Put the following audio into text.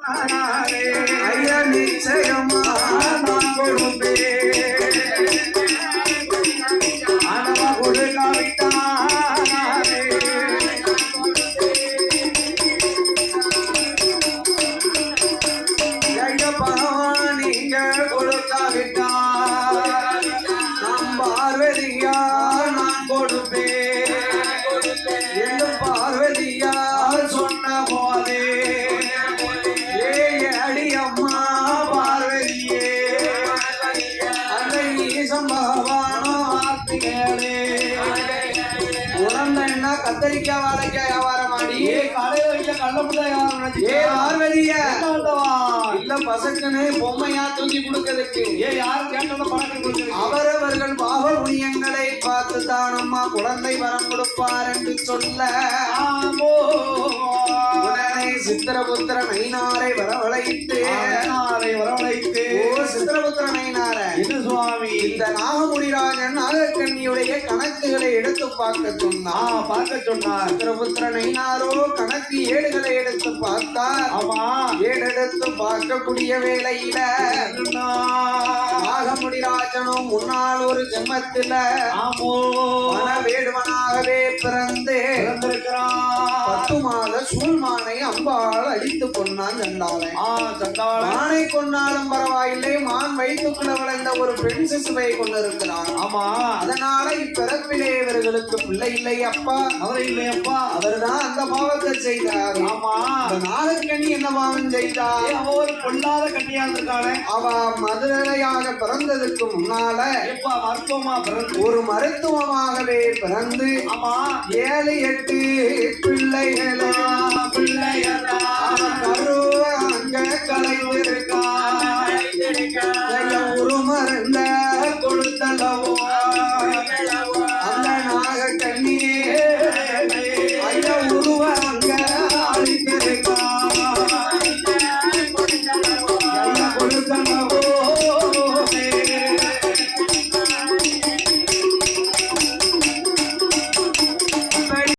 ஐயா நிச்சயமா நான் கொடுப்பேன் ஆனவா கொடுக்காவிட்டாரே ஐயப்பா நீங்க கொடுக்காவிட்டார் நம் பார்வதியா நான் கொடுப்பேன் என்று பார்வதியா சொன்ன போதே அடியம்மா பார்வதியே அந்த ஈசம் பகவானோ ஆர்த்திகளே உடம்புன்னா கத்தரிக்காய் வாழைக்காய் வியாபாரம் ஆடி கடையில வைக்க கள்ளமுள்ள வியாபாரம் ஏ பார்வதிய இல்ல பசக்குன்னு பொம்மையா தூக்கி கொடுக்கிறதுக்கு யாரும் கேட்டத பணத்தை கொடுக்க அவரவர்கள் பாவ புண்ணியங்களை பார்த்து தான் அம்மா குழந்தை வரம் கொடுப்பார் என்று சொல்ல உடனே சித்திரபுத்திர நைனாரை வரவழைத்து ஓ சித்திரபுத்திர நைனார இது சுவாமி இந்த நாகமுனிராஜன் நாகக்கண்ணியுடைய கணக்குகளை எடுத்து பார்க்க சொன்னார் சித்திரபுத்திர நைனாரோ கணக்கு ஏடுகளை எடுத்து பார்த்தார் ஆமா ஏடெடுத்து பார்க்கக்கூடிய வேளையில நாகமுனிராஜனும் முன்னால் ஒரு ஜென்மத்தில வேடுவனாகவே பிறந்திருக்கிறான் 10 மாத சூழ்மானை அம்பாள் அடித்து கொண்டான் சண்டாளனை கொண்டாலும் பரவாயில்லை மான் வயிற்றுக்குள்ள வளர்ந்த ஒரு பெண் சிசுவை கொண்டிருக்கிறான் ஆமா அதனால இப்பிறப்பிலே இவர்களுக்கு பிள்ளை இல்லை அப்பா அவர் இல்லை அப்பா அவர்தான் அந்த பாவத்தை செய்தார் ஆமா நாகக்கண்ணி என்ன பாவம் செய்தார் அவ ஒரு பொல்லாத கண்ணியா இருக்காளே அவ மதுரையாக பிறந்ததுக்கு முன்னால மருத்துவமா பிறந்து ஒரு மருத்துவமாகவே பிறந்து ஆமா 7 8 பிள்ளைகளா